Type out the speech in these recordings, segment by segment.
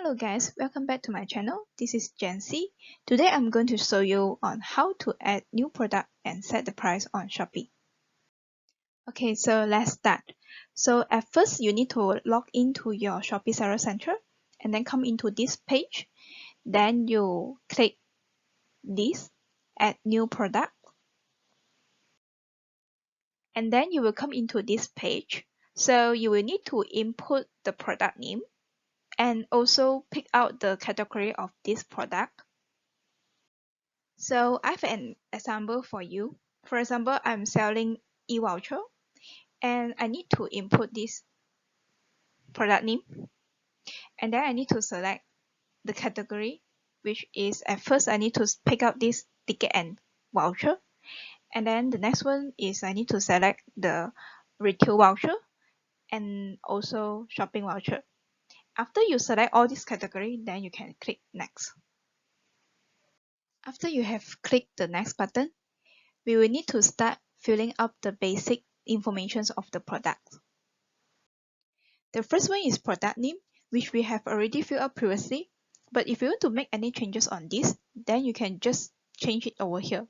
Hello guys, welcome back to my channel. This is Jancy. Today I'm going to show you on how to add new product and set the price on Shopee. Okay, so let's start. So at first you need to log into your Shopee Seller Center and then come into this page. Then you click this, add new product. And then you will come into this page. So you will need to input the product name and also pick out the category of this product. So I have an example for you. For example, I'm selling e-voucher and I need to input this product name. And then I need to select the category, which is at first I need to pick out this ticket and voucher. And then the next one is I need to select the retail voucher and also shopping voucher. After you select all this category, then you can click next. After you have clicked the next button, we will need to start filling up the basic information of the product. The first one is product name, which we have already filled up previously. But if you want to make any changes on this, then you can just change it over here.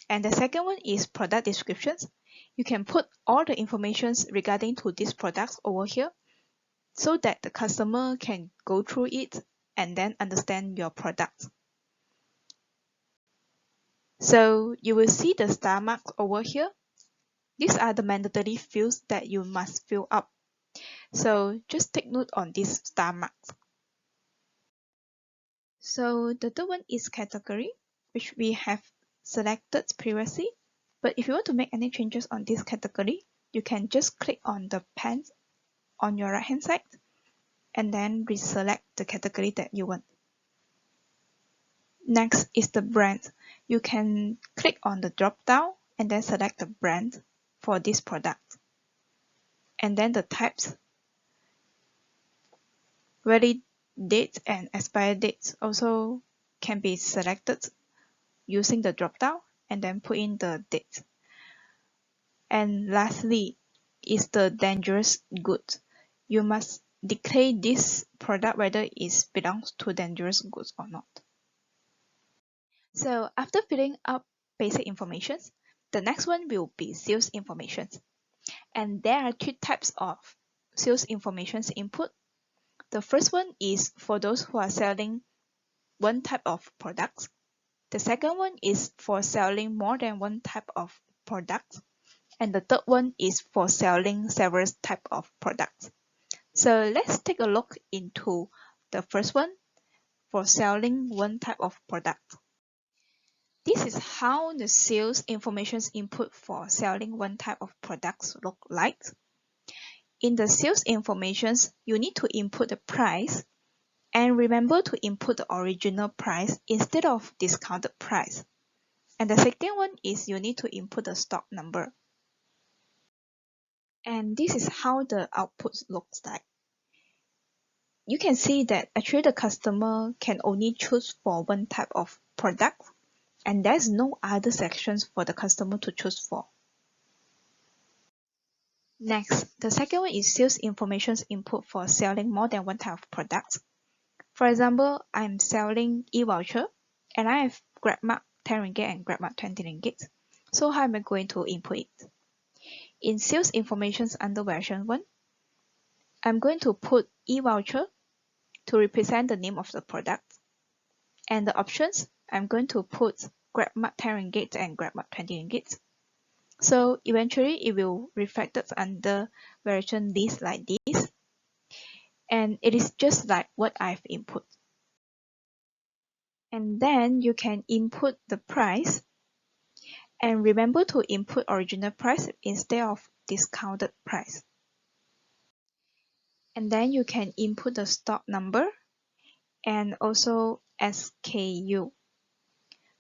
And the second one is product descriptions. You can put all the information regarding to these products over here so that the customer can go through it and then understand your product. So you will see the star marks over here. These are the mandatory fields that you must fill up. So just take note on these star marks. So the third one is category, which we have selected previously. But if you want to make any changes on this category, you can just click on the pen on your right hand side and then reselect the category that you want. Next is the brand. You can click on the drop down and then select the brand for this product. And then the types, valid date and expiry dates also can be selected using the drop down and then put in the date. And lastly is the dangerous goods. You must declare this product whether it belongs to dangerous goods or not. So after filling up basic information, the next one will be sales information. And there are two types of sales information input. The first one is for those who are selling one type of products. The second one is for selling more than one type of products. And the third one is for selling several types of products. So let's take a look into the first one for selling one type of product. This is how the sales information input for selling one type of products look like. In the sales information, you need to input the price and remember to input the original price instead of discounted price. And the second one is you need to input the stock number. And this is how the output looks like. You can see that actually the customer can only choose for one type of product and there's no other sections for the customer to choose for. Next, the second one is sales information input for selling more than one type of products. For example, I'm selling e-voucher and I have GrabMart 10 ringgit and GrabMart 20 ringgit. So how am I going to input it? In sales information under version 1, I'm going to put e-voucher to represent the name of the product. And the options, I'm going to put GrabMart 10 ringgit and GrabMart 20 ringgit. So eventually it will reflect it under version list like this. And it is just like what I've input. And then you can input the price. And remember to input original price instead of discounted price. And then you can input the stock number and also SKU.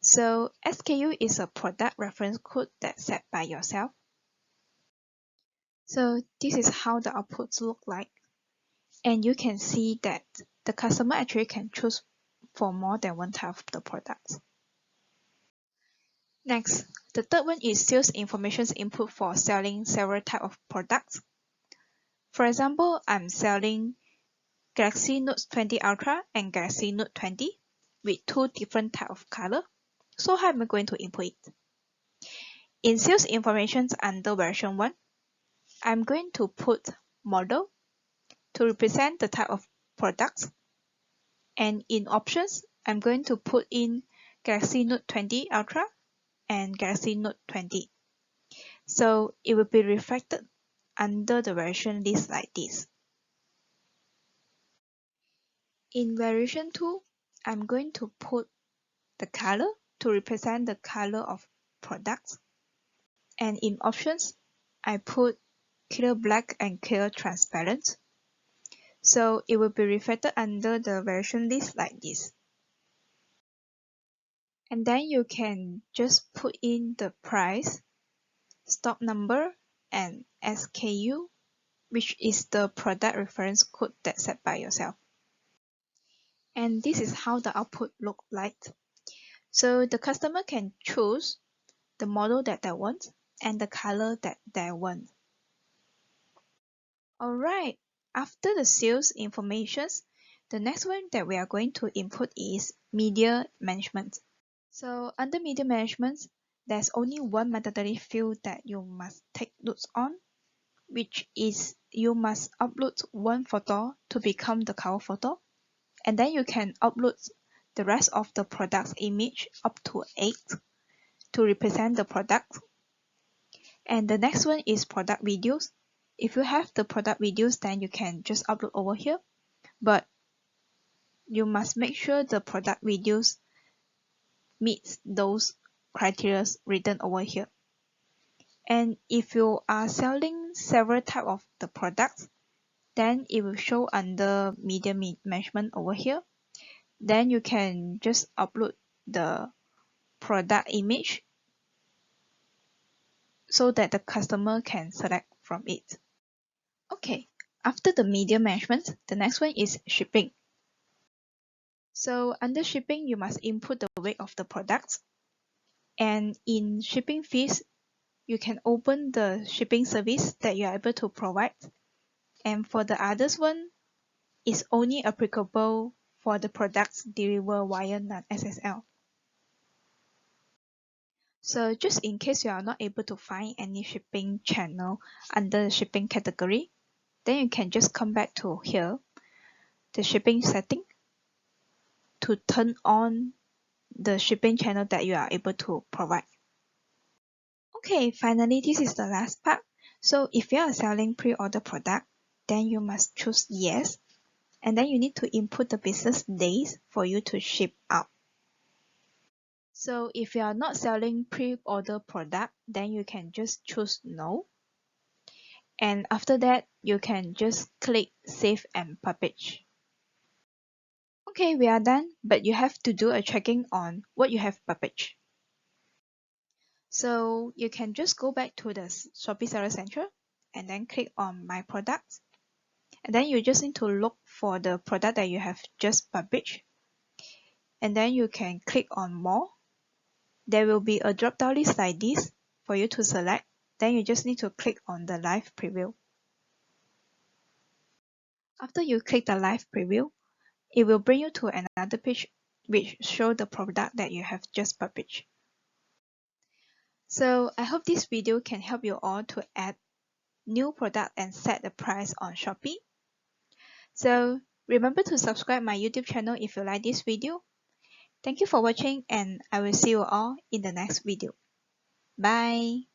So SKU is a product reference code that's set by yourself. So this is how the outputs look like. And you can see that the customer actually can choose for more than one type of the products. Next, the third one is sales information input for selling several types of products. For example, I'm selling Galaxy Note 20 Ultra and Galaxy Note 20 with two different types of color. So how am I going to input it? In sales information under version 1, I'm going to put model to represent the type of products. And in options, I'm going to put in Galaxy Note 20 Ultra and Galaxy Note 20. So it will be reflected under the version list like this. In variation 2, I'm going to put the color to represent the color of products. And in options, I put clear black and clear transparent. So it will be reflected under the version list like this. And then you can just put in the price, stock number, and SKU, which is the product reference code that's set by yourself. And this is how the output looks like. So the customer can choose the model that they want and the color that they want. Alright, after the sales information, the next one that we are going to input is media management. So under media management, there's only one mandatory field that you must take notes on, which is you must upload one photo to become the cover photo. And then you can upload the rest of the product's image up to 8 to represent the product. And the next one is product videos. If you have the product videos, then you can just upload over here. But you must make sure the product videos meets those criteria written over here. And if you are selling several types of the products, then it will show under media management over here. Then you can just upload the product image so that the customer can select from it. Okay, after the media management, the next one is shipping. So under shipping, you must input the weight of the products. And in shipping fees, you can open the shipping service that you are able to provide. And for the others one, it's only applicable for the products delivered via non-SSL. So just in case you are not able to find any shipping channel under the shipping category, then you can just come back to here, the shipping setting, to turn on the shipping channel that you are able to provide. Okay, finally, this is the last part. So if you are selling pre-order product, then you must choose yes. And then you need to input the business days for you to ship out. So if you are not selling pre-order product, then you can just choose no. And after that, you can just click save and publish. Okay, we are done, but you have to do a checking on what you have published. So you can just go back to the Shopee Seller Central and then click on My Products. And then you just need to look for the product that you have just published. And then you can click on More. There will be a drop-down list like this for you to select. Then you just need to click on the Live Preview. After you click the Live Preview, it will bring you to another page which shows the product that you have just published. So I hope this video can help you all to add new product and set the price on Shopee. So remember to subscribe my YouTube channel if you like this video. Thank you for watching and I will see you all in the next video. Bye!